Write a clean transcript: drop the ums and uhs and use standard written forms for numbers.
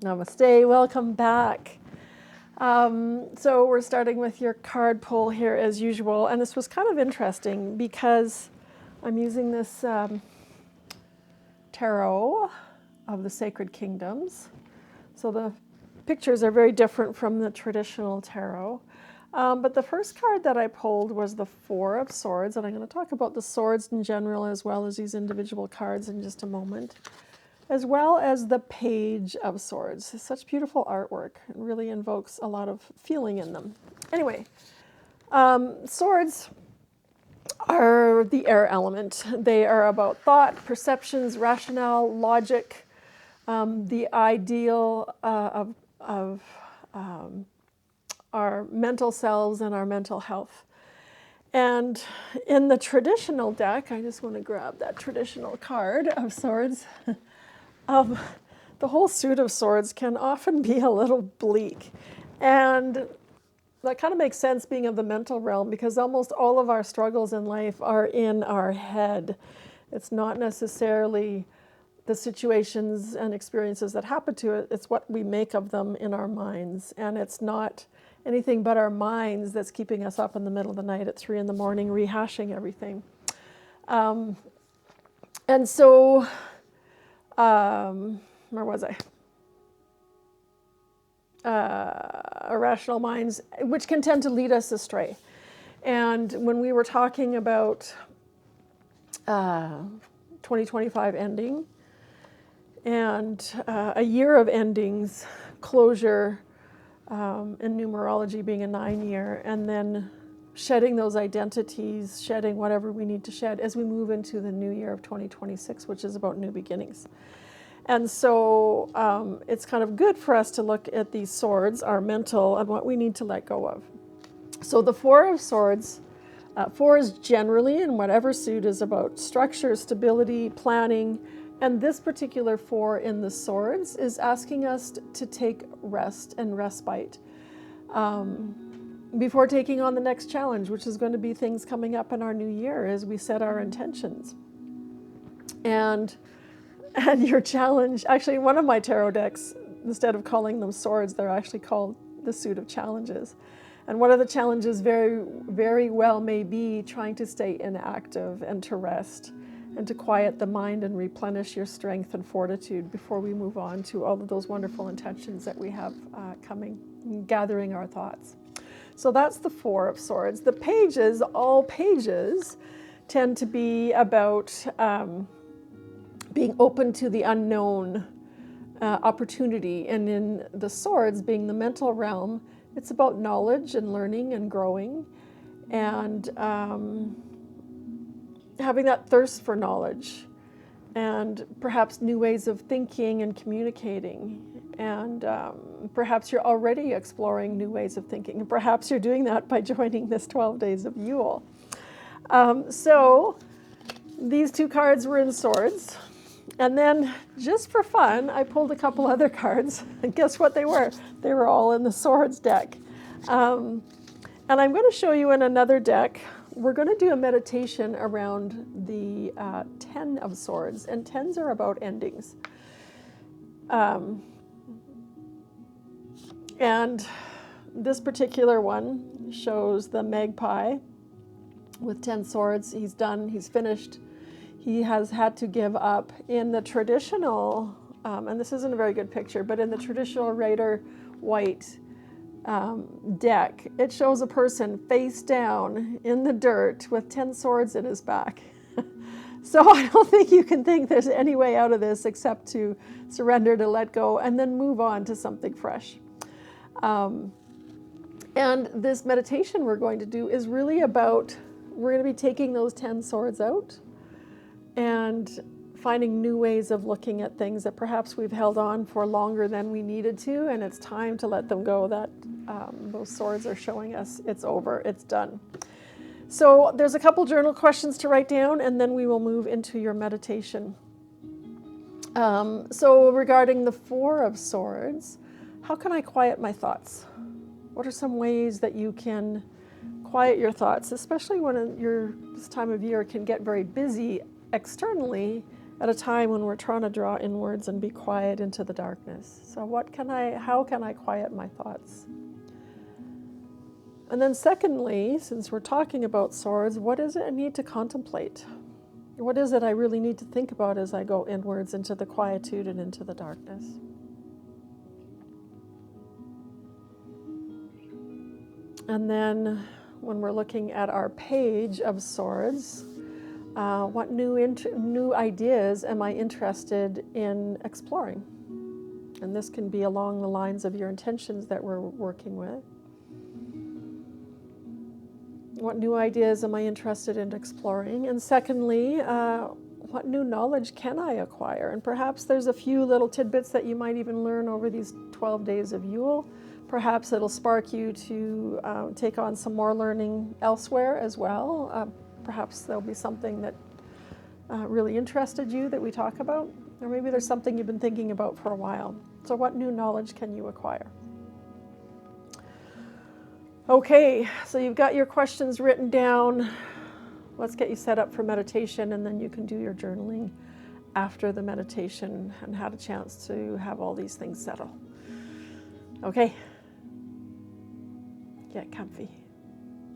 Namaste, welcome back. So we're starting with your card pull here as usual, and this was kind of interesting because I'm using this tarot of the Sacred Kingdoms. So the pictures are very different from the traditional tarot. But the first card that I pulled was the Four of Swords, and I'm going to talk about the swords in general as well as these individual cards in just a moment, as well as the Page of Swords. It's such beautiful artwork. It really invokes a lot of feeling in them. Anyway, swords are the air element. They are about thought, perceptions, rationale, logic, the ideal of our mental selves and our mental health. And in the traditional deck, I just want to grab that traditional card of swords. The whole suit of swords can often be a little bleak. And that kind of makes sense being of the mental realm because almost all of our struggles in life are in our head. It's not necessarily the situations and experiences that happen to it, it's what we make of them in our minds. And it's not anything but our minds that's keeping us up in the middle of the night at 3 a.m. rehashing everything. And so, where was I? Irrational minds, which can tend to lead us astray. And when we were talking about 2025 ending and a year of endings, closure, in numerology being a 9-year, and then shedding those identities, shedding whatever we need to shed as we move into the new year of 2026, which is about new beginnings. And so it's kind of good for us to look at these swords, our mental, and what we need to let go of. So the Four of Swords, four is generally in whatever suit is about structure, stability, planning, and this particular four in the swords is asking us to take rest and respite before taking on the next challenge, which is going to be things coming up in our new year as we set our intentions. And your challenge, actually one of my tarot decks, instead of calling them swords, they're actually called the suit of challenges. And one of the challenges very, very well may be trying to stay inactive and to rest and to quiet the mind and replenish your strength and fortitude before we move on to all of those wonderful intentions that we have coming, gathering our thoughts. So that's the Four of Swords. The pages, all pages, tend to be about being open to the unknown opportunity. And in the swords, being the mental realm, it's about knowledge and learning and growing and having that thirst for knowledge and perhaps new ways of thinking and communicating. And perhaps you're already exploring new ways of thinking. And perhaps you're doing that by joining this 12 Days of Yule. So these two cards were in swords. And then, just for fun, I pulled a couple other cards. And guess what they were? They were all in the swords deck. And I'm going to show you in another deck. We're going to do a meditation around the 10 of Swords. And 10s are about endings. And this particular one shows the magpie with 10 swords. He's done, he's finished. He has had to give up. In the traditional, and this isn't a very good picture, but in the traditional Rider White deck, it shows a person face down in the dirt with 10 swords in his back. So I don't think you can think there's any way out of this except to surrender, to let go, and then move on to something fresh. And this meditation we're going to do is really about, we're going to be taking those 10 swords out and finding new ways of looking at things that perhaps we've held on for longer than we needed to, and it's time to let them go. That those swords are showing us it's over, it's done. So there's a couple journal questions to write down, and then we will move into your meditation. So regarding the Four of Swords, how can I quiet my thoughts? What are some ways that you can quiet your thoughts, especially when this time of year can get very busy externally at a time when we're trying to draw inwards and be quiet into the darkness. So how can I quiet my thoughts? And then secondly, since we're talking about swords, what is it I need to contemplate? What is it I really need to think about as I go inwards into the quietude and into the darkness? And then when we're looking at our page of swords, what new ideas am I interested in exploring? And this can be along the lines of your intentions that we're working with. What new ideas am I interested in exploring? And secondly, what new knowledge can I acquire? And perhaps there's a few little tidbits that you might even learn over these 12 days of Yule. Perhaps it'll spark you to take on some more learning elsewhere as well. Perhaps there'll be something that really interested you that we talk about. Or maybe there's something you've been thinking about for a while. So what new knowledge can you acquire? Okay, so you've got your questions written down. Let's get you set up for meditation, and then you can do your journaling after the meditation and had a chance to have all these things settle. Okay, get comfy.